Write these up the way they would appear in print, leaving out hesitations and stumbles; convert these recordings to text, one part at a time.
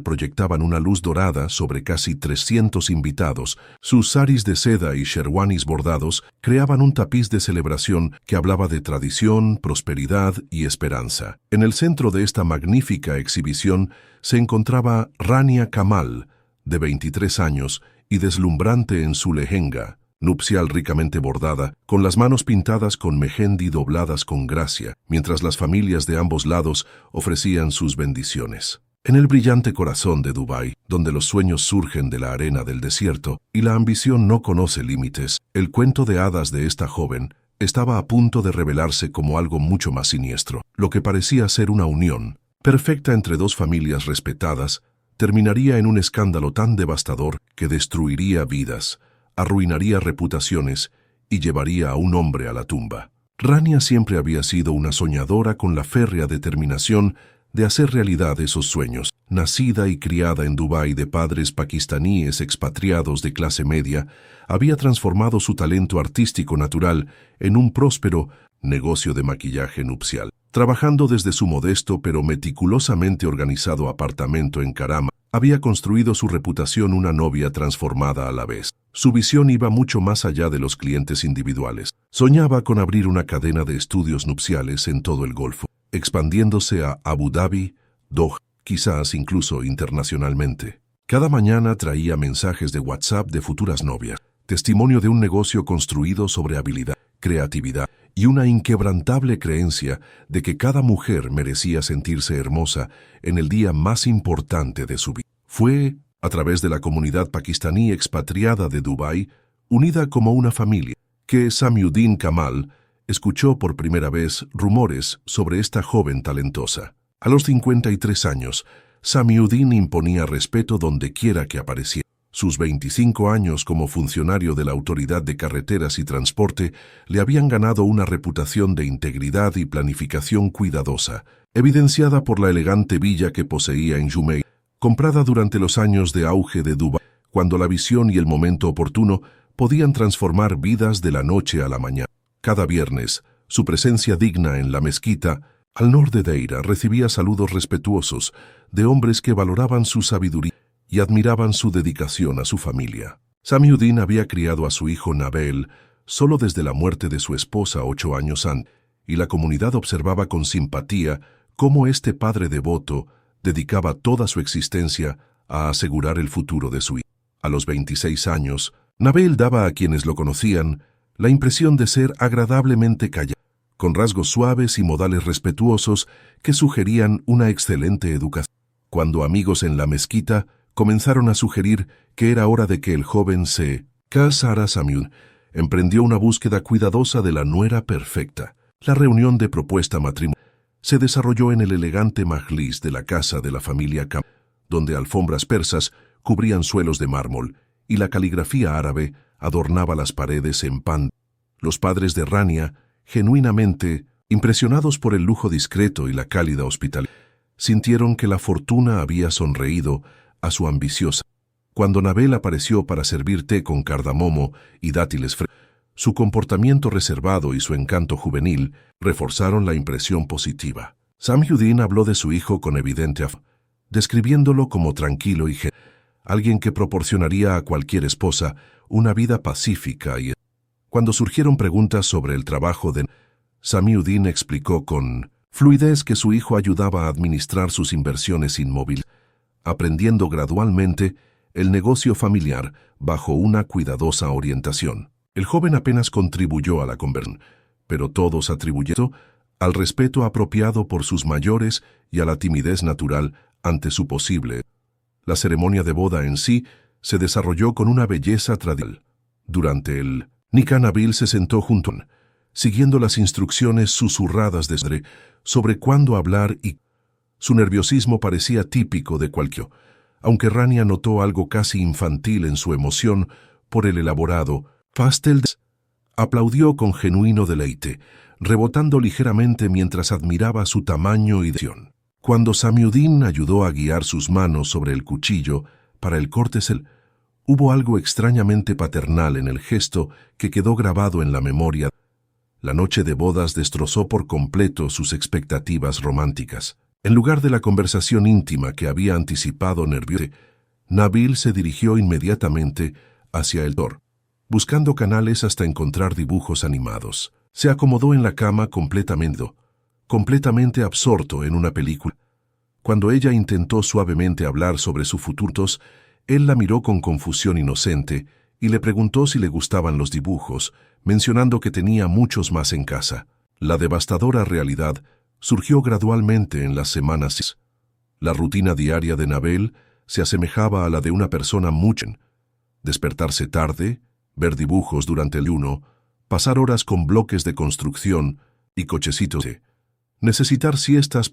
proyectaban una luz dorada sobre casi 300 invitados. Sus saris de seda y sherwanis bordados creaban un tapiz de celebración que hablaba de tradición, prosperidad y esperanza. En el centro de esta magnífica exhibición se encontraba Rania Kamal, de 23 años y deslumbrante en su lehenga nupcial ricamente bordada, con las manos pintadas con mehendi dobladas con gracia, mientras las familias de ambos lados ofrecían sus bendiciones. En el brillante corazón de Dubái, donde los sueños surgen de la arena del desierto y la ambición no conoce límites, el cuento de hadas de esta joven estaba a punto de revelarse como algo mucho más siniestro. Lo que parecía ser una unión perfecta entre dos familias respetadas terminaría en un escándalo tan devastador que destruiría vidas, arruinaría reputaciones y llevaría a un hombre a la tumba. Rania siempre había sido una soñadora con la férrea determinación de hacer realidad esos sueños. Nacida y criada en Dubái de padres pakistaníes expatriados de clase media, había transformado su talento artístico natural en un próspero negocio de maquillaje nupcial. Trabajando desde su modesto pero meticulosamente organizado apartamento en Karama, había construido su reputación una novia transformada a la vez. Su visión iba mucho más allá de los clientes individuales. Soñaba con abrir una cadena de estudios nupciales en todo el Golfo, expandiéndose a Abu Dhabi, Doha, quizás incluso internacionalmente. Cada mañana traía mensajes de WhatsApp de futuras novias, testimonio de un negocio construido sobre habilidad, creatividad y una inquebrantable creencia de que cada mujer merecía sentirse hermosa en el día más importante de su vida. Fue a través de la comunidad pakistaní expatriada de Dubái, unida como una familia, que Samiuddin Kamal escuchó por primera vez rumores sobre esta joven talentosa. A los 53 años, Samiuddin imponía respeto donde quiera que apareciera. Sus 25 años como funcionario de la Autoridad de Carreteras y Transporte le habían ganado una reputación de integridad y planificación cuidadosa, evidenciada por la elegante villa que poseía en Jumeirah, comprada durante los años de auge de Dubái, cuando la visión y el momento oportuno podían transformar vidas de la noche a la mañana. Cada viernes, su presencia digna en la mezquita, al norte de Deira, recibía saludos respetuosos de hombres que valoraban su sabiduría y admiraban su dedicación a su familia. Samiuddin había criado a su hijo Nabeel solo desde la muerte de su esposa 8 años antes, y la comunidad observaba con simpatía cómo este padre devoto dedicaba toda su existencia a asegurar el futuro de su hijo. A los 26 años, Nabeel daba a quienes lo conocían la impresión de ser agradablemente callado, con rasgos suaves y modales respetuosos que sugerían una excelente educación. Cuando amigos en la mezquita comenzaron a sugerir que era hora de que el joven se casara, Samiuddin emprendió una búsqueda cuidadosa de la nuera perfecta. La reunión de propuesta matrimonial se desarrolló en el elegante majlis de la casa de la familia Kamal, donde alfombras persas cubrían suelos de mármol y la caligrafía árabe adornaba las paredes en pan. Los padres de Rania, genuinamente impresionados por el lujo discreto y la cálida hospitalidad, sintieron que la fortuna había sonreído a su ambiciosa. Cuando Nabeel apareció para servir té con cardamomo y dátiles frescos, su comportamiento reservado y su encanto juvenil reforzaron la impresión positiva. Samiuddin habló de su hijo con evidente afán, describiéndolo como tranquilo y generoso, alguien que proporcionaría a cualquier esposa una vida pacífica y... Cuando surgieron preguntas sobre el trabajo de Samiuddin explicó con fluidez que su hijo ayudaba a administrar sus inversiones inmóviles, aprendiendo gradualmente el negocio familiar bajo una cuidadosa orientación. El joven apenas contribuyó a la conversación, pero todos atribuyeron al respeto apropiado por sus mayores y a la timidez natural ante su posible. La ceremonia de boda en sí se desarrolló con una belleza tradicional. Durante el nikah, Nabeel se sentó junto a él, siguiendo las instrucciones susurradas de Sadre sobre cuándo hablar y su nerviosismo parecía típico de cualquier, aunque Rania notó algo casi infantil en su emoción por el elaborado pastel. Aplaudió con genuino deleite, rebotando ligeramente mientras admiraba su tamaño y decisión. Cuando Samiuddin ayudó a guiar sus manos sobre el cuchillo para el corte, hubo algo extrañamente paternal en el gesto que quedó grabado en la memoria. La noche de bodas destrozó por completo sus expectativas románticas. En lugar de la conversación íntima que había anticipado nervioso, Nabil se dirigió inmediatamente hacia el tor, buscando canales hasta encontrar dibujos animados. Se acomodó en la cama completamente absorto en una película. Cuando ella intentó suavemente hablar sobre su futuro, él la miró con confusión inocente y le preguntó si le gustaban los dibujos, mencionando que tenía muchos más en casa. La devastadora realidad surgió gradualmente en las semanas. La rutina diaria de Nabil se asemejaba a la de una persona mucho. Despertarse tarde, ver dibujos durante el ayuno, pasar horas con bloques de construcción y cochecitos necesitar siestas.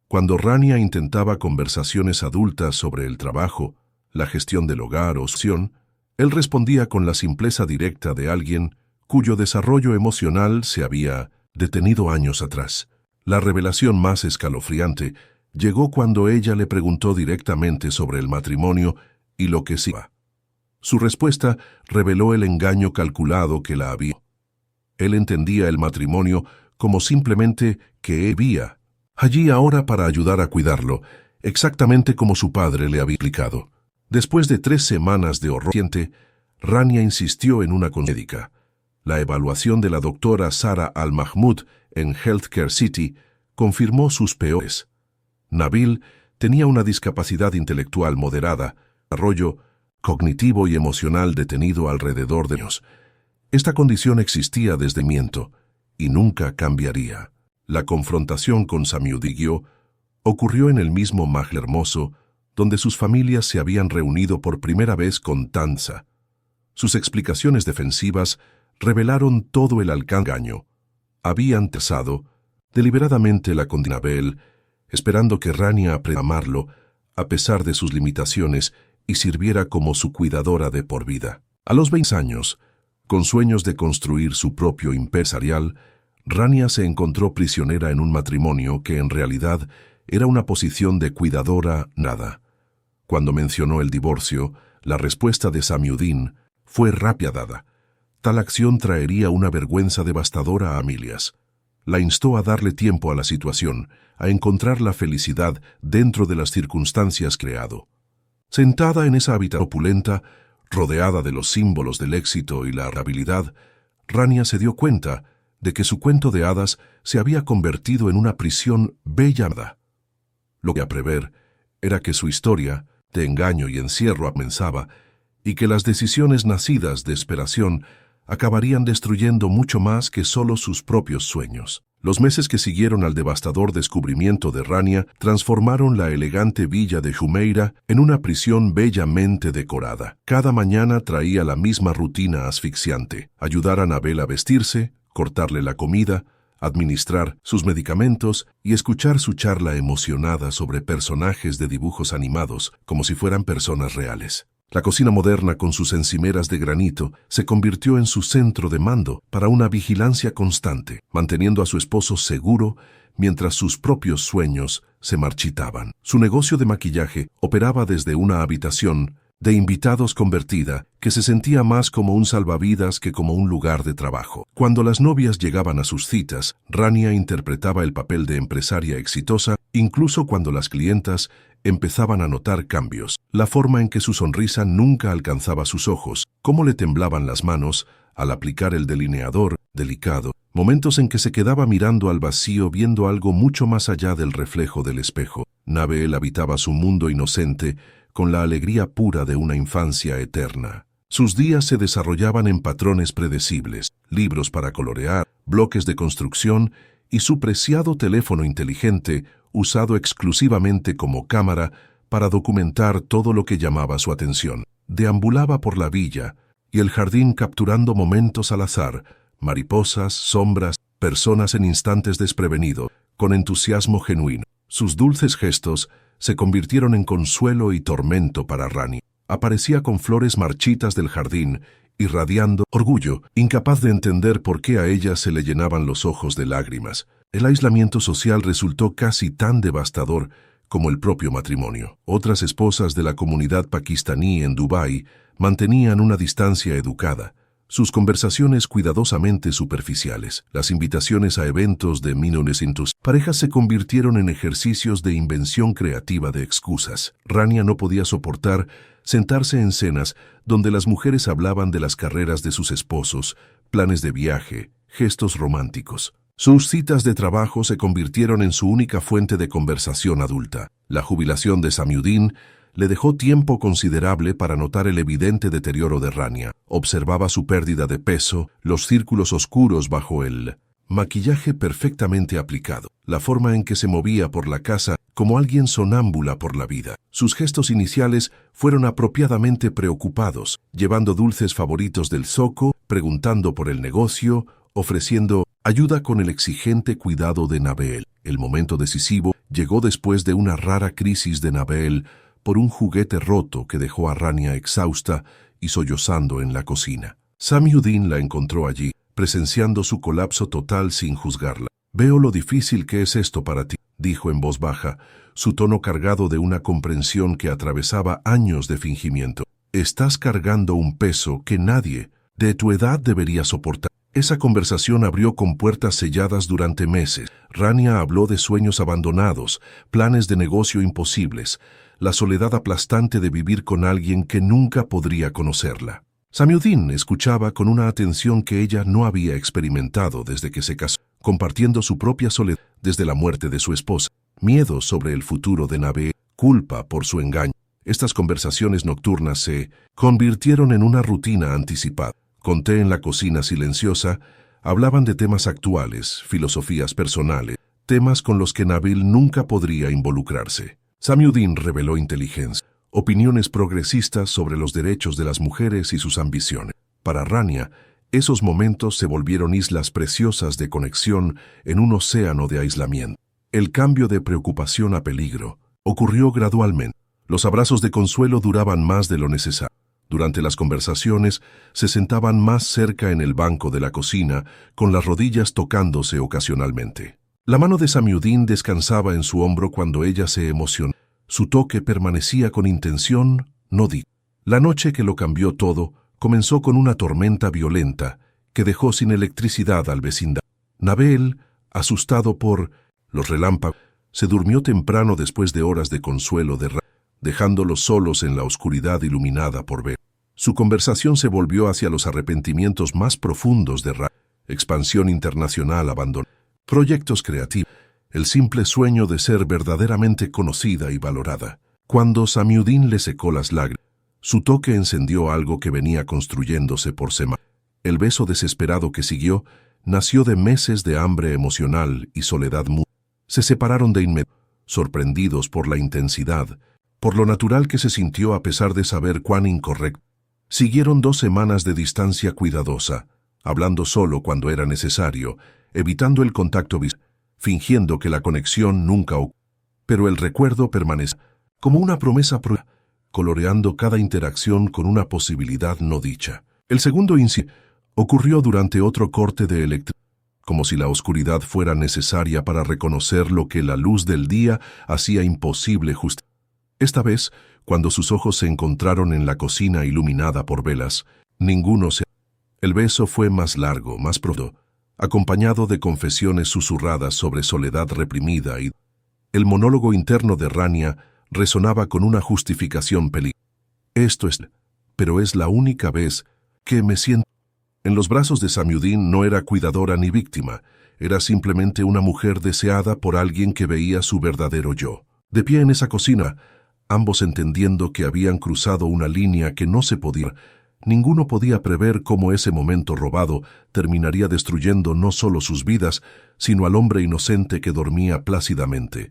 Cuando Rania intentaba conversaciones adultas sobre el trabajo, la gestión del hogar o acción, él respondía con la simpleza directa de alguien cuyo desarrollo emocional se había detenido años atrás. La revelación más escalofriante llegó cuando ella le preguntó directamente sobre el matrimonio y lo que sí iba. Su respuesta reveló el engaño calculado que la había. Él entendía el matrimonio como simplemente que había allí ahora para ayudar a cuidarlo, exactamente como su padre le había explicado. Después de 3 semanas de horror reciente, Rania insistió en una consulta médica. La evaluación de la doctora Sara Al-Mahmoud en Healthcare City confirmó sus peores. Nabil tenía una discapacidad intelectual moderada, desarrollo cognitivo y emocional detenido alrededor de años. Esta condición existía desde el nacimiento y nunca cambiaría. La confrontación con Samyudigyo ocurrió en el mismo Mahal hermoso donde sus familias se habían reunido por primera vez con Tanza. Sus explicaciones defensivas revelaron todo el engaño. Habían trazado deliberadamente la condena a Nabil, esperando que Rania aprendiera a amarlo a pesar de sus limitaciones y sirviera como su cuidadora de por vida. A los 20 años, con sueños de construir su propio imperio, Rania se encontró prisionera en un matrimonio que en realidad era una posición de cuidadora nada. Cuando mencionó el divorcio, la respuesta de Samyudin fue rápida. Tal acción traería una vergüenza devastadora a Amilias. La instó a darle tiempo a la situación, a encontrar la felicidad dentro de las circunstancias creado. Sentada en esa habitación opulenta, rodeada de los símbolos del éxito y la habilidad, Rania se dio cuenta de que su cuento de hadas se había convertido en una prisión bella. Lo que a prever era que su historia de engaño y encierro comenzaba y que las decisiones nacidas de desesperación acabarían destruyendo mucho más que solo sus propios sueños. Los meses que siguieron al devastador descubrimiento de Rania transformaron la elegante villa de Jumeirah en una prisión bellamente decorada. Cada mañana traía la misma rutina asfixiante: ayudar a Nabil a vestirse, cortarle la comida, administrar sus medicamentos y escuchar su charla emocionada sobre personajes de dibujos animados como si fueran personas reales. La cocina moderna con sus encimeras de granito se convirtió en su centro de mando para una vigilancia constante, manteniendo a su esposo seguro mientras sus propios sueños se marchitaban. Su negocio de maquillaje operaba desde una habitación de invitados convertida que se sentía más como un salvavidas que como un lugar de trabajo. Cuando las novias llegaban a sus citas, Rania interpretaba el papel de empresaria exitosa, incluso cuando las clientas empezaban a notar cambios. La forma en que su sonrisa nunca alcanzaba sus ojos, cómo le temblaban las manos al aplicar el delineador delicado, momentos en que se quedaba mirando al vacío viendo algo mucho más allá del reflejo del espejo. Nabil habitaba su mundo inocente con la alegría pura de una infancia eterna. Sus días se desarrollaban en patrones predecibles: libros para colorear, bloques de construcción y su preciado teléfono inteligente usado exclusivamente como cámara para documentar todo lo que llamaba su atención. Deambulaba por la villa y el jardín capturando momentos al azar, mariposas, sombras, personas en instantes desprevenidos, con entusiasmo genuino. Sus dulces gestos se convirtieron en consuelo y tormento para Rania. Aparecía con flores marchitas del jardín, irradiando orgullo, incapaz de entender por qué a ella se le llenaban los ojos de lágrimas. El aislamiento social resultó casi tan devastador como el propio matrimonio. Otras esposas de la comunidad pakistaní en Dubái mantenían una distancia educada, sus conversaciones cuidadosamente superficiales, las invitaciones a eventos de minones intus. Parejas se convirtieron en ejercicios de invención creativa de excusas. Rania no podía soportar sentarse en cenas donde las mujeres hablaban de las carreras de sus esposos, planes de viaje, gestos románticos. Sus citas de trabajo se convirtieron en su única fuente de conversación adulta. La jubilación de Samiuddin le dejó tiempo considerable para notar el evidente deterioro de Rania. Observaba su pérdida de peso, los círculos oscuros bajo el maquillaje perfectamente aplicado, la forma en que se movía por la casa como alguien sonámbula por la vida. Sus gestos iniciales fueron apropiadamente preocupados, llevando dulces favoritos del zoco, preguntando por el negocio, ofreciendo ayuda con el exigente cuidado de Nabeel. El momento decisivo llegó después de una rara crisis de Nabeel por un juguete roto que dejó a Rania exhausta y sollozando en la cocina. Samiuddin la encontró allí, presenciando su colapso total sin juzgarla. «Veo lo difícil que es esto para ti», dijo en voz baja, su tono cargado de una comprensión que atravesaba años de fingimiento. «Estás cargando un peso que nadie de tu edad debería soportar». Esa conversación abrió compuertas selladas durante meses. Rania habló de sueños abandonados, planes de negocio imposibles, la soledad aplastante de vivir con alguien que nunca podría conocerla. Samiuddin escuchaba con una atención que ella no había experimentado desde que se casó, compartiendo su propia soledad desde la muerte de su esposa, miedo sobre el futuro de Nabeel, culpa por su engaño. Estas conversaciones nocturnas se convirtieron en una rutina anticipada. Con té en la cocina silenciosa, hablaban de temas actuales, filosofías personales, temas con los que Nabeel nunca podría involucrarse. Samiuddin reveló inteligencia, opiniones progresistas sobre los derechos de las mujeres y sus ambiciones. Para Rania, esos momentos se volvieron islas preciosas de conexión en un océano de aislamiento. El cambio de preocupación a peligro ocurrió gradualmente. Los abrazos de consuelo duraban más de lo necesario. Durante las conversaciones, se sentaban más cerca en el banco de la cocina, con las rodillas tocándose ocasionalmente. La mano de Samiuddin descansaba en su hombro cuando ella se emocionó. Su toque permanecía con intención, no dicha. La noche que lo cambió todo comenzó con una tormenta violenta que dejó sin electricidad al vecindario. Nabeel, asustado por los relámpagos, se durmió temprano después de horas de consuelo de Rania, dejándolos solos en la oscuridad iluminada por ver. Su conversación se volvió hacia los arrepentimientos más profundos de Rania, expansión internacional abandonada, proyectos creativos, el simple sueño de ser verdaderamente conocida y valorada. Cuando Samiuddin le secó las lágrimas, su toque encendió algo que venía construyéndose por semanas. El beso desesperado que siguió nació de meses de hambre emocional y soledad mutua. Se separaron de inmediato, sorprendidos por la intensidad, por lo natural que se sintió a pesar de saber cuán incorrecto. Siguieron 2 semanas de distancia cuidadosa, hablando solo cuando era necesario, evitando el contacto visual, fingiendo que la conexión nunca ocurrió. Pero el recuerdo permanece como una promesa coloreando cada interacción con una posibilidad no dicha. El segundo incidente ocurrió durante otro corte de electricidad, como si la oscuridad fuera necesaria para reconocer lo que la luz del día hacía imposible justificar. Esta vez, cuando sus ojos se encontraron en la cocina iluminada por velas, ninguno se... El beso fue más largo, más profundo, acompañado de confesiones susurradas sobre soledad reprimida y... El monólogo interno de Rania resonaba con una justificación peligrosa. Esto es... Pero es la única vez que me siento... En los brazos de Samiuddin no era cuidadora ni víctima, era simplemente una mujer deseada por alguien que veía su verdadero yo. De pie en esa cocina, ambos entendiendo que habían cruzado una línea que no se podía... Ninguno podía prever cómo ese momento robado terminaría destruyendo no solo sus vidas, sino al hombre inocente que dormía plácidamente.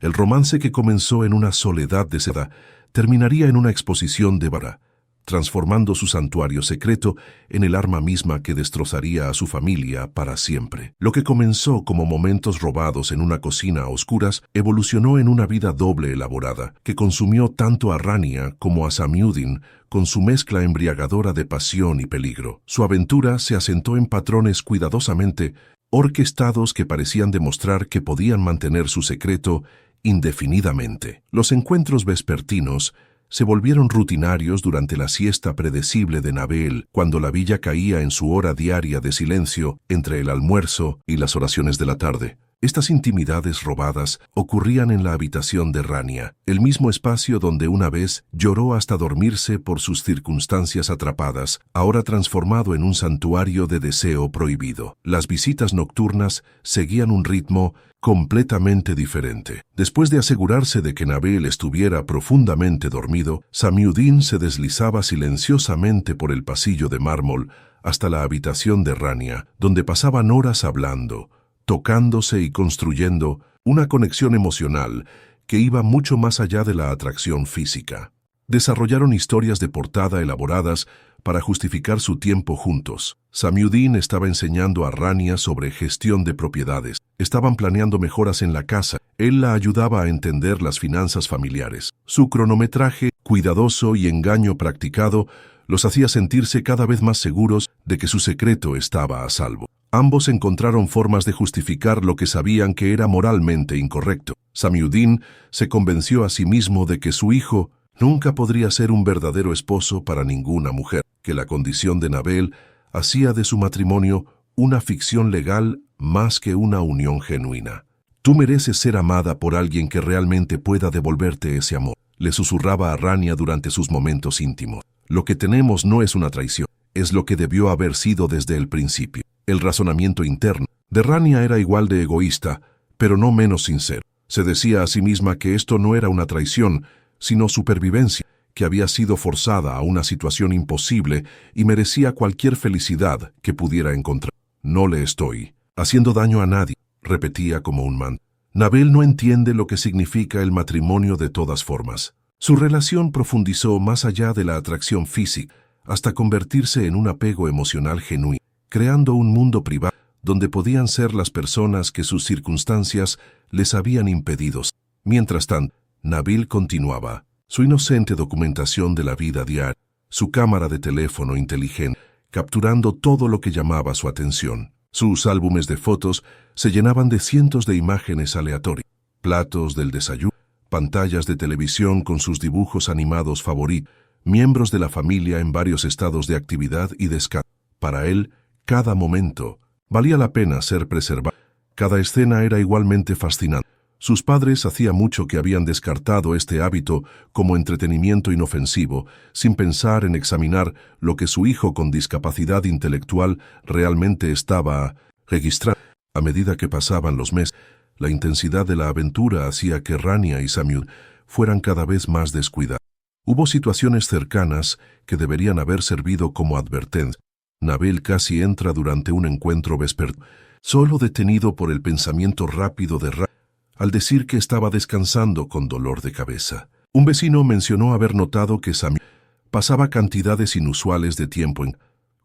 El romance que comenzó en una soledad de seda terminaría en una exposición de vara, transformando su santuario secreto en el arma misma que destrozaría a su familia para siempre. Lo que comenzó como momentos robados en una cocina a oscuras evolucionó en una vida doble elaborada, que consumió tanto a Rania como a Samiuddin con su mezcla embriagadora de pasión y peligro. Su aventura se asentó en patrones cuidadosamente orquestados que parecían demostrar que podían mantener su secreto indefinidamente. Los encuentros vespertinos se volvieron rutinarios durante la siesta predecible de Nabil, cuando la villa caía en su hora diaria de silencio entre el almuerzo y las oraciones de la tarde. Estas intimidades robadas ocurrían en la habitación de Rania, el mismo espacio donde una vez lloró hasta dormirse por sus circunstancias atrapadas, ahora transformado en un santuario de deseo prohibido. Las visitas nocturnas seguían un ritmo completamente diferente. Después de asegurarse de que Nabil estuviera profundamente dormido, Samiuddin se deslizaba silenciosamente por el pasillo de mármol hasta la habitación de Rania, donde pasaban horas hablando, tocándose y construyendo una conexión emocional que iba mucho más allá de la atracción física. Desarrollaron historias de portada elaboradas para justificar su tiempo juntos. Samiuddin estaba enseñando a Rania sobre gestión de propiedades. Estaban planeando mejoras en la casa. Él la ayudaba a entender las finanzas familiares. Su cronometraje, cuidadoso y engaño practicado, los hacía sentirse cada vez más seguros de que su secreto estaba a salvo. Ambos encontraron formas de justificar lo que sabían que era moralmente incorrecto. Samiuddin se convenció a sí mismo de que su hijo nunca podría ser un verdadero esposo para ninguna mujer, que la condición de Nabil hacía de su matrimonio una ficción legal más que una unión genuina. «Tú mereces ser amada por alguien que realmente pueda devolverte ese amor», le susurraba a Rania durante sus momentos íntimos. «Lo que tenemos no es una traición, es lo que debió haber sido desde el principio». El razonamiento interno de Rania era igual de egoísta, pero no menos sincero. Se decía a sí misma que esto no era una traición, sino supervivencia, que había sido forzada a una situación imposible y merecía cualquier felicidad que pudiera encontrar. «No le estoy haciendo daño a nadie», repetía como un mantra. Nabil no entiende lo que significa el matrimonio de todas formas. Su relación profundizó más allá de la atracción física, hasta convertirse en un apego emocional genuino, creando un mundo privado donde podían ser las personas que sus circunstancias les habían impedido. Mientras tanto, Nabil continuaba su inocente documentación de la vida diaria, su cámara de teléfono inteligente, capturando todo lo que llamaba su atención. Sus álbumes de fotos se llenaban de cientos de imágenes aleatorias, platos del desayuno, pantallas de televisión con sus dibujos animados favoritos, miembros de la familia en varios estados de actividad y descanso. Para él, cada momento valía la pena ser preservado. Cada escena era igualmente fascinante. Sus padres hacía mucho que habían descartado este hábito como entretenimiento inofensivo, sin pensar en examinar lo que su hijo con discapacidad intelectual realmente estaba registrando. A medida que pasaban los meses, la intensidad de la aventura hacía que Rania y Samiuddin fueran cada vez más descuidados. Hubo situaciones cercanas que deberían haber servido como advertencia. Nabil casi entra durante un encuentro vespertino, solo detenido por el pensamiento rápido de Rania, al decir que estaba descansando con dolor de cabeza. Un vecino mencionó haber notado que Samiuddin pasaba cantidades inusuales de tiempo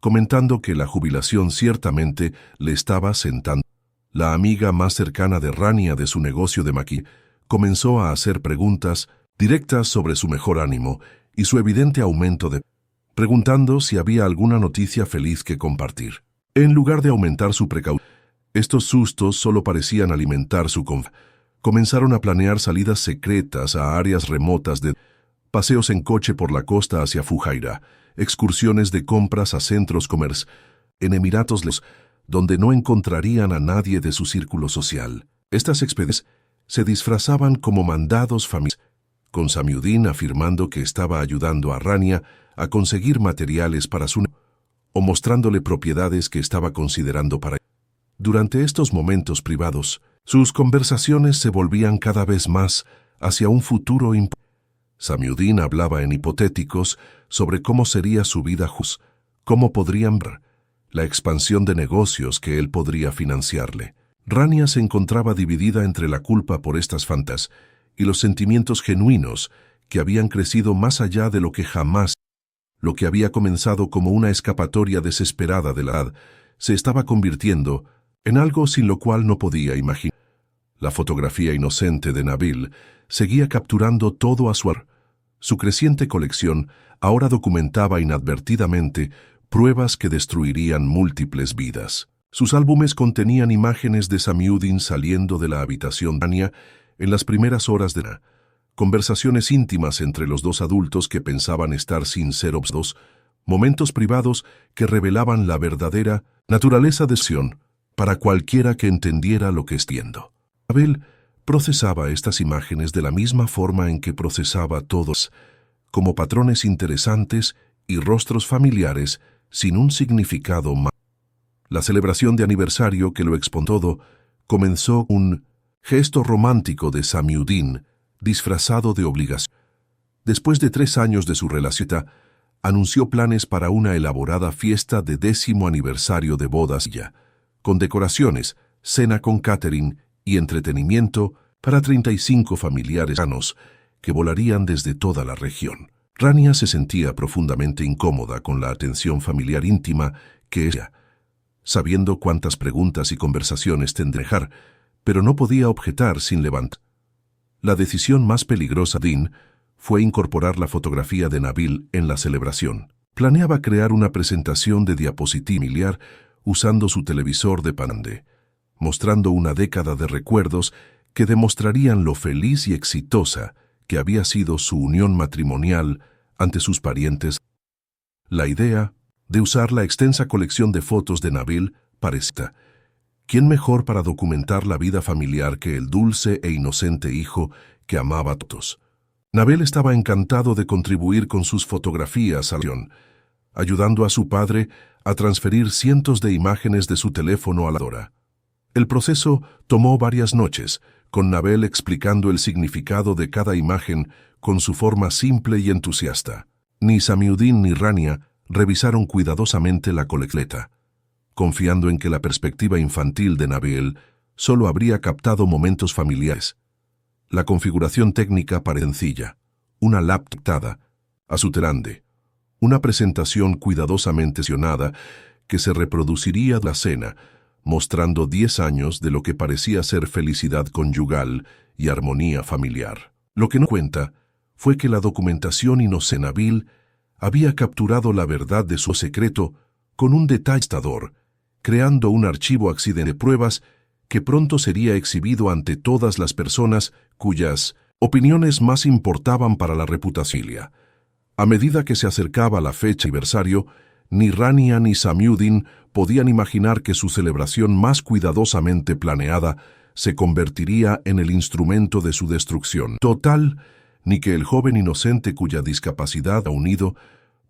comentando que la jubilación ciertamente le estaba sentando. La amiga más cercana de Rania de su negocio de maquillaje comenzó a hacer preguntas directas sobre su mejor ánimo y su evidente aumento de preguntando si había alguna noticia feliz que compartir. En lugar de aumentar su precaución, estos sustos solo parecían alimentar su confianza. Comenzaron a planear salidas secretas a áreas remotas de paseos en coche por la costa hacia Fujairah, excursiones de compras a centros comerciales en Emiratos donde no encontrarían a nadie de su círculo social. Estas expediciones se disfrazaban como mandados familiares, con Samiuddin afirmando que estaba ayudando a Rania a conseguir materiales para su negocio, o mostrándole propiedades que estaba considerando para ella. Durante estos momentos privados, sus conversaciones se volvían cada vez más hacia un futuro imposible. Samiuddin hablaba en hipotéticos sobre cómo sería su vida justa, cómo podrían ver la expansión de negocios que él podría financiarle. Rania se encontraba dividida entre la culpa por estas fantasías y los sentimientos genuinos que habían crecido más allá de lo que jamás. Lo que había comenzado como una escapatoria desesperada de la edad se estaba convirtiendo en algo sin lo cual no podía imaginar. La fotografía inocente de Nabil seguía capturando todo a su alrededor. Su creciente colección ahora documentaba inadvertidamente pruebas que destruirían múltiples vidas. Sus álbumes contenían imágenes de Samiuddin saliendo de la habitación de Rania en las primeras horas de la conversaciones íntimas entre los dos adultos que pensaban estar sin ser observados, momentos privados que revelaban la verdadera naturaleza de Sion para cualquiera que entendiera lo que está viendo. Abel procesaba estas imágenes de la misma forma en que procesaba todos, como patrones interesantes y rostros familiares sin un significado más. La celebración de aniversario que lo expone todo comenzó un gesto romántico de Samiuddin, disfrazado de obligación. Después de 3 años de su relación, anunció planes para una elaborada fiesta de 10º aniversario de bodas, con decoraciones, cena con catering y entretenimiento para 35 familiares sanos que volarían desde toda la región. Rania se sentía profundamente incómoda con la atención familiar íntima que ella, sabiendo cuántas preguntas y conversaciones tendría que dejar, pero no podía objetar sin levantar. La decisión más peligrosa de Dean fue incorporar la fotografía de Nabil en la celebración. Planeaba crear una presentación de diapositiva familiar usando su televisor de pande, mostrando una década de recuerdos que demostrarían lo feliz y exitosa que había sido su unión matrimonial ante sus parientes. La idea de usar la extensa colección de fotos de Nabil parecía, ¿quién mejor para documentar la vida familiar que el dulce e inocente hijo que amaba a todos? Nabil estaba encantado de contribuir con sus fotografías a la acción, ayudando a su padre a transferir cientos de imágenes de su teléfono a la computadora. El proceso tomó varias noches, con Nabil explicando el significado de cada imagen con su forma simple y entusiasta. Ni Samiuddin ni Rania revisaron cuidadosamente la colecta, confiando en que la perspectiva infantil de Nabil solo habría captado momentos familiares. La configuración técnica parecía sencilla: una laptop a su grande, una presentación cuidadosamente seleccionada que se reproduciría de la cena, mostrando 10 años de lo que parecía ser felicidad conyugal y armonía familiar. Lo que no cuenta fue que la documentación inocente Nabil había capturado la verdad de su secreto con un detalle devastador, creando un archivo accidente de pruebas que pronto sería exhibido ante todas las personas cuyas opiniones más importaban para la reputación. A medida que se acercaba la fecha de aniversario, ni Rania ni Samiuddin podían imaginar que su celebración más cuidadosamente planeada se convertiría en el instrumento de su destrucción total, ni que el joven inocente cuya discapacidad ha unido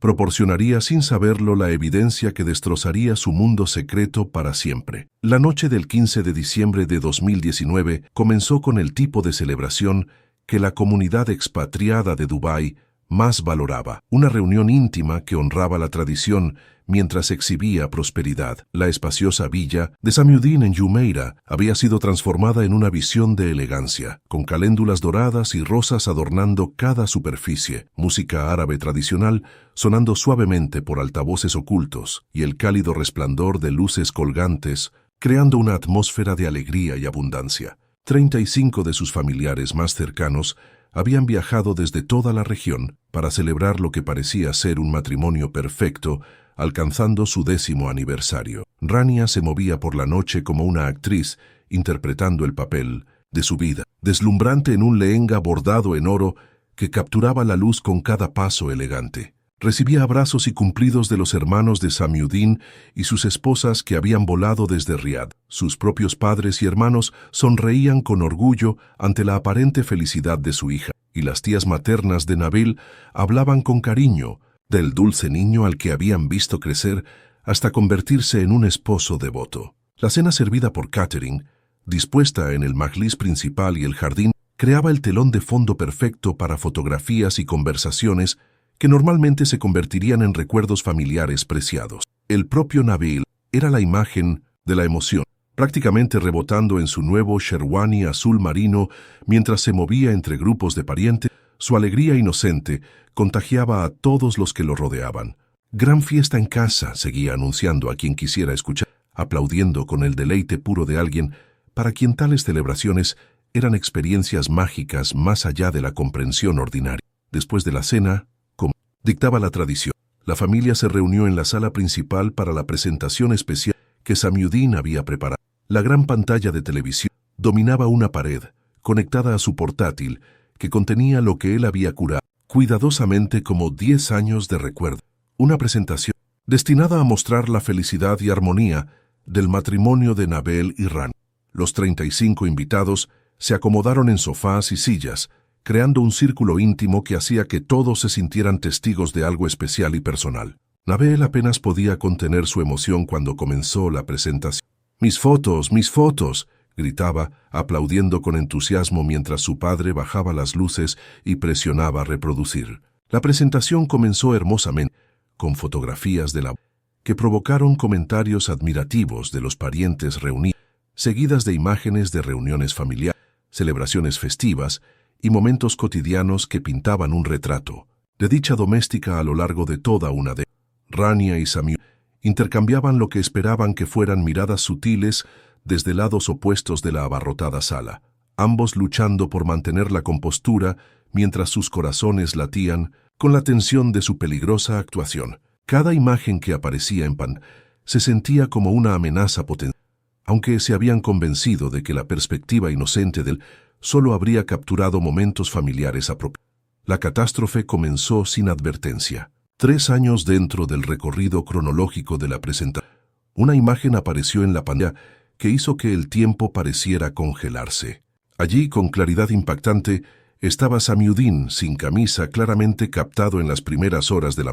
proporcionaría sin saberlo la evidencia que destrozaría su mundo secreto para siempre. La noche del 15 de diciembre de 2019 comenzó con el tipo de celebración que la comunidad expatriada de Dubái más valoraba, una reunión íntima que honraba la tradición mientras exhibía prosperidad. La espaciosa villa de Samiuddin en Jumeirah había sido transformada en una visión de elegancia, con caléndulas doradas y rosas adornando cada superficie, música árabe tradicional sonando suavemente por altavoces ocultos y el cálido resplandor de luces colgantes, creando una atmósfera de alegría y abundancia. 35 de sus familiares más cercanos habían viajado desde toda la región para celebrar lo que parecía ser un matrimonio perfecto, alcanzando su 10º aniversario. Rania se movía por la noche como una actriz, interpretando el papel de su vida, deslumbrante en un lehenga bordado en oro que capturaba la luz con cada paso elegante. Recibía abrazos y cumplidos de los hermanos de Samiuddin y sus esposas que habían volado desde Riad. Sus propios padres y hermanos sonreían con orgullo ante la aparente felicidad de su hija, y las tías maternas de Nabil hablaban con cariño del dulce niño al que habían visto crecer hasta convertirse en un esposo devoto. La cena servida por catering, dispuesta en el majlis principal y el jardín, creaba el telón de fondo perfecto para fotografías y conversaciones que normalmente se convertirían en recuerdos familiares preciados. El propio Nabil era la imagen de la emoción, prácticamente rebotando en su nuevo sherwani azul marino mientras se movía entre grupos de parientes. Su alegría inocente contagiaba a todos los que lo rodeaban. Gran fiesta en casa, seguía anunciando a quien quisiera escuchar, aplaudiendo con el deleite puro de alguien para quien tales celebraciones eran experiencias mágicas más allá de la comprensión ordinaria. Después de la cena, como dictaba la tradición, la familia se reunió en la sala principal para la presentación especial que Samiuddin había preparado. La gran pantalla de televisión dominaba una pared, conectada a su portátil, que contenía lo que él había curado cuidadosamente como 10 años de recuerdo. Una presentación destinada a mostrar la felicidad y armonía del matrimonio de Nabeel y Rania. Los 35 invitados se acomodaron en sofás y sillas, creando un círculo íntimo que hacía que todos se sintieran testigos de algo especial y personal. Nabeel apenas podía contener su emoción cuando comenzó la presentación. ¡Mis fotos! ¡Mis fotos!, gritaba, aplaudiendo con entusiasmo mientras su padre bajaba las luces y presionaba reproducir. La presentación comenzó hermosamente, con fotografías de la que provocaron comentarios admirativos de los parientes reunidos, seguidas de imágenes de reuniones familiares, celebraciones festivas y momentos cotidianos que pintaban un retrato de dicha doméstica a lo largo de toda una década. Rania y Samuel intercambiaban lo que esperaban que fueran miradas sutiles desde lados opuestos de la abarrotada sala, ambos luchando por mantener la compostura mientras sus corazones latían con la tensión de su peligrosa actuación. Cada imagen que aparecía en pantalla se sentía como una amenaza potencial, aunque se habían convencido de que la perspectiva inocente del solo habría capturado momentos familiares apropiados. La catástrofe comenzó sin advertencia. 3 años dentro del recorrido cronológico de la presentación, una imagen apareció en la pantalla que hizo que el tiempo pareciera congelarse. Allí, con claridad impactante, estaba Samiuddin, sin camisa, claramente captado en las primeras horas de la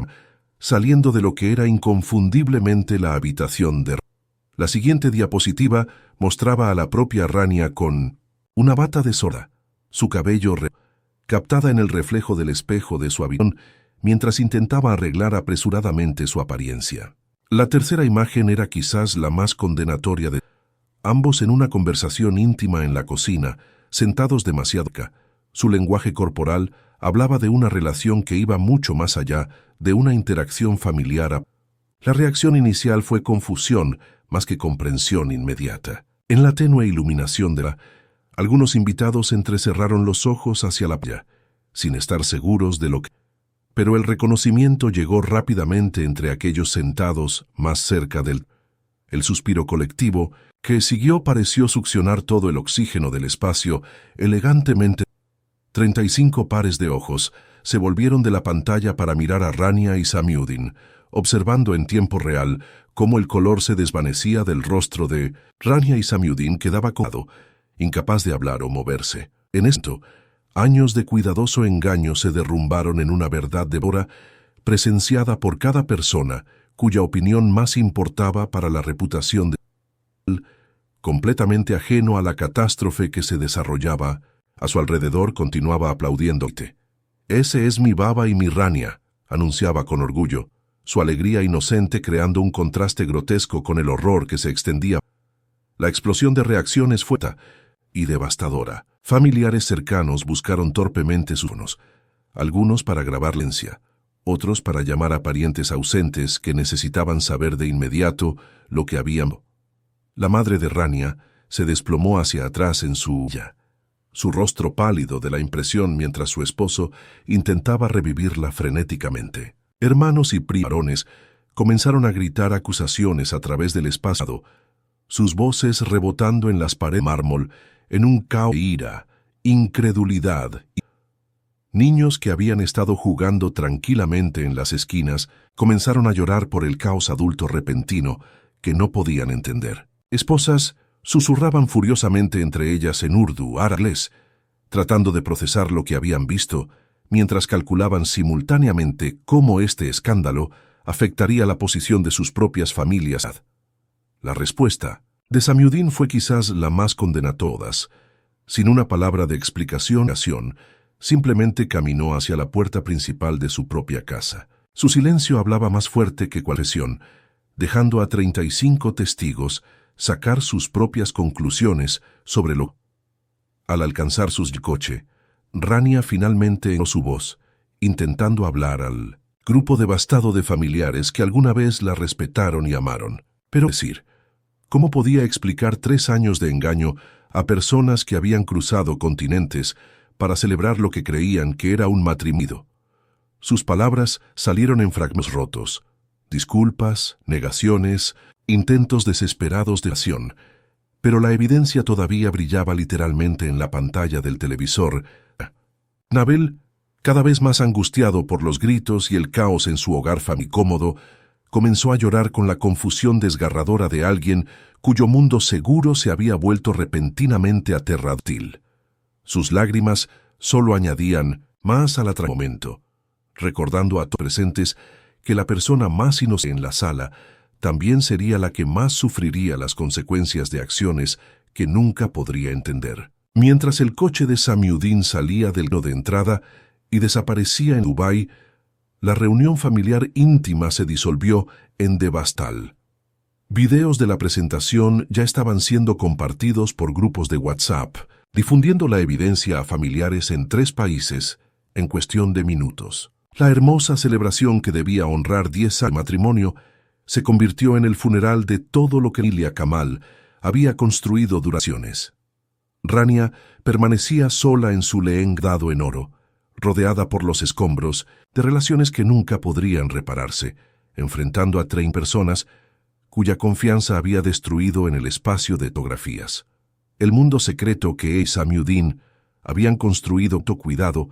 saliendo de lo que era inconfundiblemente la habitación de Rania. La siguiente diapositiva mostraba a la propia Rania con una bata de sorda, su cabello captada en el reflejo del espejo de su habitación, mientras intentaba arreglar apresuradamente su apariencia. La tercera imagen era quizás la más condenatoria de ambos en una conversación íntima en la cocina, sentados demasiado cerca. Su lenguaje corporal hablaba de una relación que iba mucho más allá de una interacción familiar. La reacción inicial fue confusión más que comprensión inmediata. En la tenue iluminación de algunos invitados entrecerraron los ojos hacia la playa, sin estar seguros de lo que. Pero el reconocimiento llegó rápidamente entre aquellos sentados más cerca del. El suspiro colectivo que siguió pareció succionar todo el oxígeno del espacio elegantemente. 35 pares de ojos se volvieron de la pantalla para mirar a Rania y Samiuddin, observando en tiempo real cómo el color se desvanecía del rostro de Rania y Samiuddin quedaba colgado, incapaz de hablar o moverse. En esto, años de cuidadoso engaño se derrumbaron en una verdad devora, presenciada por cada persona cuya opinión más importaba para la reputación de él, completamente ajeno a la catástrofe que se desarrollaba. A su alrededor continuaba aplaudiendo. «Ese es mi Baba y mi Rania», anunciaba con orgullo, su alegría inocente creando un contraste grotesco con el horror que se extendía. La explosión de reacciones fue y devastadora. Familiares cercanos buscaron torpemente sus tonos, algunos para grabar silencio, otros para llamar a parientes ausentes que necesitaban saber de inmediato lo que habían. La madre de Rania se desplomó hacia atrás en su rostro pálido de la impresión mientras su esposo intentaba revivirla frenéticamente. Hermanos y varones comenzaron a gritar acusaciones a través del espacio, sus voces rebotando en las paredes de mármol en un caos de ira, incredulidad. Niños que habían estado jugando tranquilamente en las esquinas comenzaron a llorar por el caos adulto repentino que no podían entender. Esposas susurraban furiosamente entre ellas en urdu, inglés, tratando de procesar lo que habían visto, mientras calculaban simultáneamente cómo este escándalo afectaría la posición de sus propias familias. La respuesta de Samiuddin fue quizás la más condenatoria de todas. Sin una palabra de explicación, simplemente caminó hacia la puerta principal de su propia casa. Su silencio hablaba más fuerte que cualquier expresión, dejando a 35 testigos sacar sus propias conclusiones sobre lo. Al alcanzar su coche, Rania finalmente elevó su voz, intentando hablar al grupo devastado de familiares que alguna vez la respetaron y amaron. Pero decir, ¿cómo podía explicar 3 años de engaño a personas que habían cruzado continentes para celebrar lo que creían que era un matrimonio? Sus palabras salieron en fragmentos rotos, disculpas, negaciones, intentos desesperados de acción, pero la evidencia todavía brillaba literalmente en la pantalla del televisor. Nabel, cada vez más angustiado por los gritos y el caos en su hogar famicómodo, comenzó a llorar con la confusión desgarradora de alguien cuyo mundo seguro se había vuelto repentinamente aterrador. Sus lágrimas solo añadían más al momento, recordando a todos presentes que la persona más inocente en la sala también sería la que más sufriría las consecuencias de acciones que nunca podría entender. Mientras el coche de Samiuddin salía del no de entrada y desaparecía en Dubái, la reunión familiar íntima se disolvió en Devastal. Videos de la presentación ya estaban siendo compartidos por grupos de WhatsApp, difundiendo la evidencia a familiares en 3 países en cuestión de minutos. La hermosa celebración que debía honrar 10 años de matrimonio se convirtió en el funeral de todo lo que Lilia Kamal había construido durante generaciones. Rania permanecía sola en su lehén dado en oro, rodeada por los escombros de relaciones que nunca podrían repararse, enfrentando a 30 personas cuya confianza había destruido en el espacio de fotografías. El mundo secreto que Samiuddin habían construido con cuidado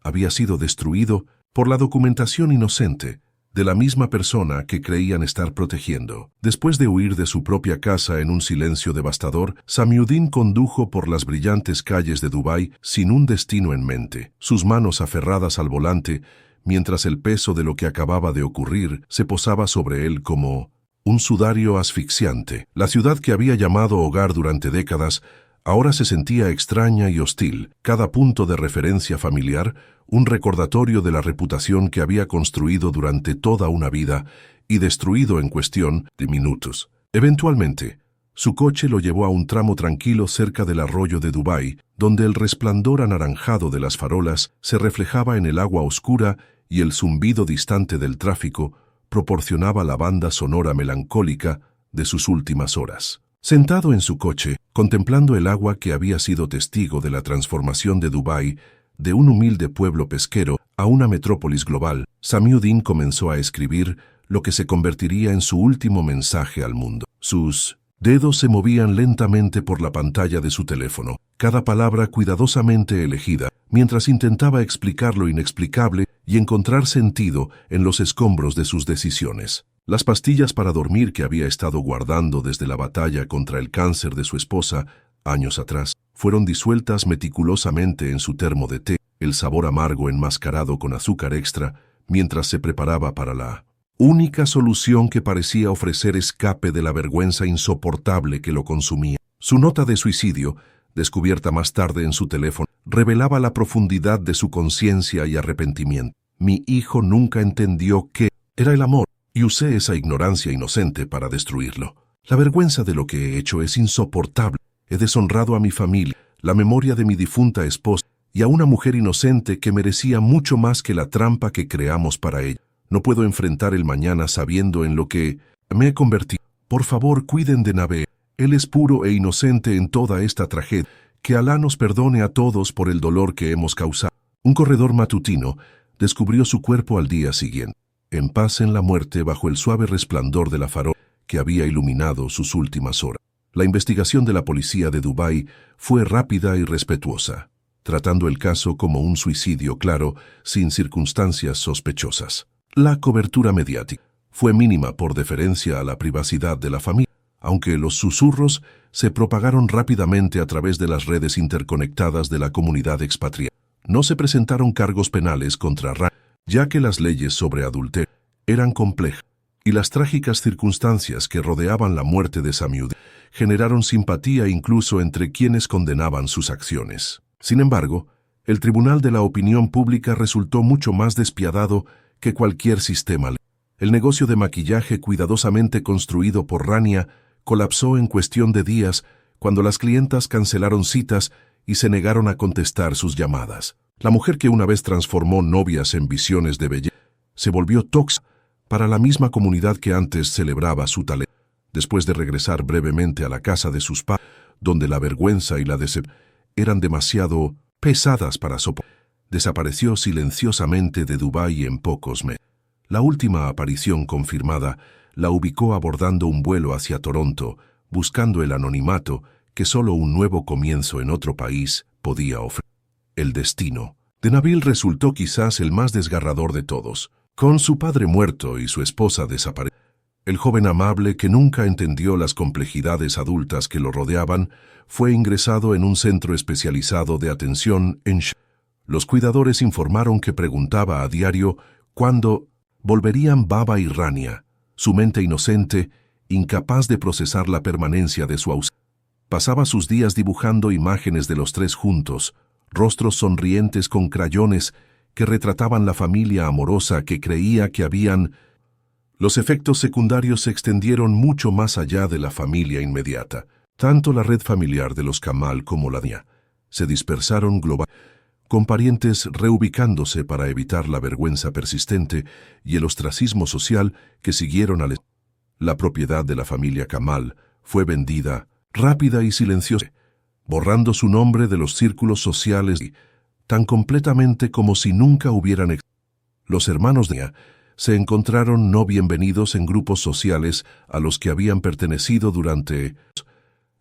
había sido destruido por la documentación inocente de la misma persona que creían estar protegiendo. Después de huir de su propia casa en un silencio devastador, Samiuddin condujo por las brillantes calles de Dubái sin un destino en mente, sus manos aferradas al volante, mientras el peso de lo que acababa de ocurrir se posaba sobre él como un sudario asfixiante. La ciudad que había llamado hogar durante décadas ahora se sentía extraña y hostil. Cada punto de referencia familiar, un recordatorio de la reputación que había construido durante toda una vida y destruido en cuestión de minutos. Eventualmente, su coche lo llevó a un tramo tranquilo cerca del arroyo de Dubái, donde el resplandor anaranjado de las farolas se reflejaba en el agua oscura y el zumbido distante del tráfico proporcionaba la banda sonora melancólica de sus últimas horas. Sentado en su coche, contemplando el agua que había sido testigo de la transformación de Dubái de un humilde pueblo pesquero a una metrópolis global, Samiuddin comenzó a escribir lo que se convertiría en su último mensaje al mundo. Sus dedos se movían lentamente por la pantalla de su teléfono, cada palabra cuidadosamente elegida, mientras intentaba explicar lo inexplicable y encontrar sentido en los escombros de sus decisiones. Las pastillas para dormir que había estado guardando desde la batalla contra el cáncer de su esposa años atrás fueron disueltas meticulosamente en su termo de té, el sabor amargo enmascarado con azúcar extra, mientras se preparaba para la única solución que parecía ofrecer escape de la vergüenza insoportable que lo consumía. Su nota de suicidio, descubierta más tarde en su teléfono, revelaba la profundidad de su conciencia y arrepentimiento. Mi hijo nunca entendió qué era el amor, y usé esa ignorancia inocente para destruirlo. La vergüenza de lo que he hecho es insoportable. He deshonrado a mi familia, la memoria de mi difunta esposa y a una mujer inocente que merecía mucho más que la trampa que creamos para ella. No puedo enfrentar el mañana sabiendo en lo que me he convertido. Por favor, cuiden de Nabel. Él es puro e inocente en toda esta tragedia. Que Alá nos perdone a todos por el dolor que hemos causado. Un corredor matutino descubrió su cuerpo al día siguiente, en paz en la muerte bajo el suave resplandor de la farola que había iluminado sus últimas horas. La investigación de la policía de Dubái fue rápida y respetuosa, tratando el caso como un suicidio claro, sin circunstancias sospechosas. La cobertura mediática fue mínima por deferencia a la privacidad de la familia, aunque los susurros se propagaron rápidamente a través de las redes interconectadas de la comunidad expatriada. No se presentaron cargos penales contra Rania, ya que las leyes sobre adulterio eran complejas, y las trágicas circunstancias que rodeaban la muerte de Samiuddin generaron simpatía incluso entre quienes condenaban sus acciones. Sin embargo, el Tribunal de la Opinión Pública resultó mucho más despiadado que cualquier sistema legal. El negocio de maquillaje cuidadosamente construido por Rania colapsó en cuestión de días cuando las clientas cancelaron citas y se negaron a contestar sus llamadas. La mujer que una vez transformó novias en visiones de belleza se volvió tóxica para la misma comunidad que antes celebraba su talento. Después de regresar brevemente a la casa de sus padres, donde la vergüenza y la decepción eran demasiado pesadas para soportar, desapareció silenciosamente de Dubái en pocos meses. La última aparición confirmada la ubicó abordando un vuelo hacia Toronto, buscando el anonimato que solo un nuevo comienzo en otro país podía ofrecer. El destino de Nabil resultó quizás el más desgarrador de todos. Con su padre muerto y su esposa desaparecida, el joven amable, que nunca entendió las complejidades adultas que lo rodeaban, fue ingresado en un centro especializado de atención en Sh. Los cuidadores informaron que preguntaba a diario cuándo volverían Baba y Rania, su mente inocente, incapaz de procesar la permanencia de su ausencia. Pasaba sus días dibujando imágenes de los tres juntos, rostros sonrientes con crayones que retrataban la familia amorosa que creía que habían. Los efectos secundarios se extendieron mucho más allá de la familia inmediata. Tanto la red familiar de los Kamal como la mía se dispersaron globalmente, con parientes reubicándose para evitar la vergüenza persistente y el ostracismo social que siguieron al. La propiedad de la familia Kamal fue vendida rápida y silenciosa, borrando su nombre de los círculos sociales tan completamente como si nunca hubieran existido. Los hermanos de ella se encontraron no bienvenidos en grupos sociales a los que habían pertenecido durante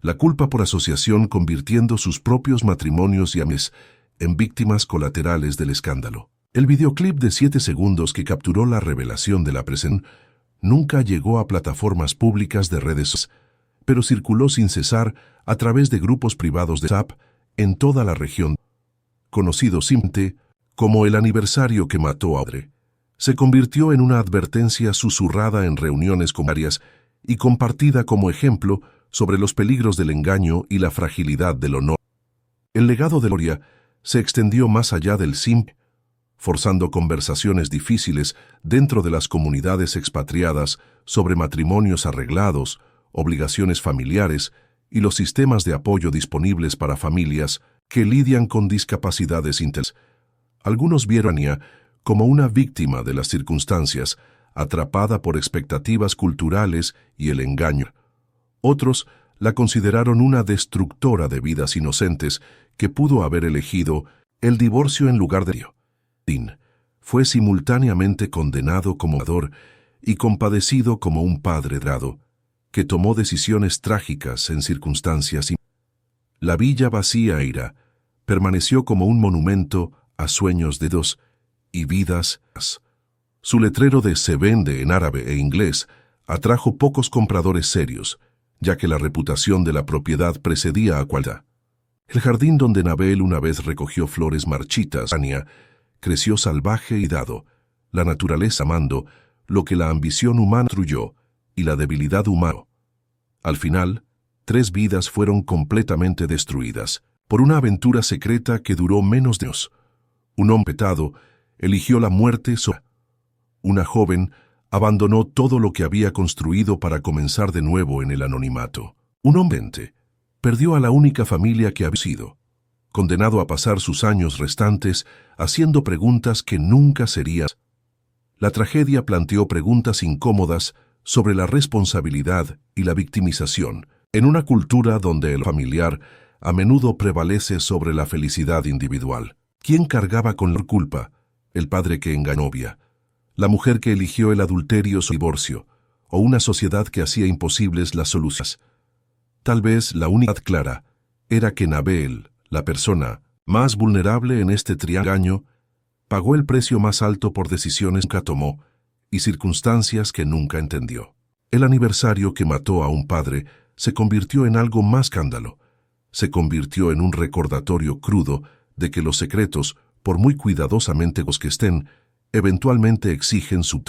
la culpa por asociación, convirtiendo sus propios matrimonios y amistades en víctimas colaterales del escándalo. El videoclip de 7 segundos que capturó la revelación de la presencia nunca llegó a plataformas públicas de redes sociales, pero circuló sin cesar a través de grupos privados de WhatsApp en toda la región, conocido simplemente como el aniversario que mató a Audrey. Se convirtió en una advertencia susurrada en reuniones comunitarias y compartida como ejemplo sobre los peligros del engaño y la fragilidad del honor. El legado de Gloria se extendió más allá del simple, forzando conversaciones difíciles dentro de las comunidades expatriadas sobre matrimonios arreglados, obligaciones familiares y los sistemas de apoyo disponibles para familias que lidian con discapacidades intelectuales. Algunos vieron a Anya como una víctima de las circunstancias, atrapada por expectativas culturales y el engaño. Otros la consideraron una destructora de vidas inocentes que pudo haber elegido el divorcio en lugar de ello. Fue simultáneamente condenado como adorador y compadecido como un padre dado, que tomó decisiones trágicas en circunstancias. La villa vacía Eira permaneció como un monumento a sueños de dos y vidas. Su letrero de "se vende" en árabe e inglés atrajo pocos compradores serios, ya que la reputación de la propiedad precedía a cualquiera. El jardín donde Nabil una vez recogió flores marchitas, Anya, creció salvaje y dado, la naturaleza amando lo que la ambición humana destruyó y la debilidad humana. Al final, 3 vidas fueron completamente destruidas por una aventura secreta que duró menos de años. Un hombre petado eligió la muerte sola. Una joven abandonó todo lo que había construido para comenzar de nuevo en el anonimato. Un hombre perdió a la única familia que había sido, condenado a pasar sus años restantes haciendo preguntas que nunca serían. La tragedia planteó preguntas incómodas sobre la responsabilidad y la victimización, en una cultura donde el familiar a menudo prevalece sobre la felicidad individual. ¿Quién cargaba con la culpa? ¿El padre que engañó a la novia? ¿La mujer que eligió el adulterio o divorcio? ¿O una sociedad que hacía imposibles las soluciones? Tal vez la única clara era que Nabil, la persona más vulnerable en este triángulo, pagó el precio más alto por decisiones que nunca tomó y circunstancias que nunca entendió. El aniversario que mató a un padre se convirtió en algo más escándalo. Se convirtió en un recordatorio crudo de que los secretos, por muy cuidadosamente que estén, eventualmente exigen su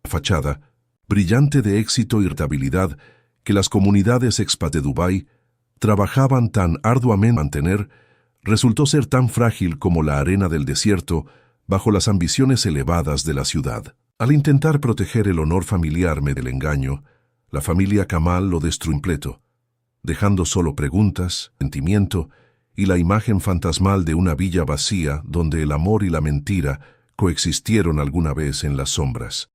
fachada brillante de éxito y rentabilidad que las comunidades expat de Dubái trabajaban tan arduamente en mantener, resultó ser tan frágil como la arena del desierto bajo las ambiciones elevadas de la ciudad. Al intentar proteger el honor familiar mediante el engaño, la familia Kamal lo destruyó completo, dejando solo preguntas, sentimiento y la imagen fantasmal de una villa vacía donde el amor y la mentira coexistieron alguna vez en las sombras.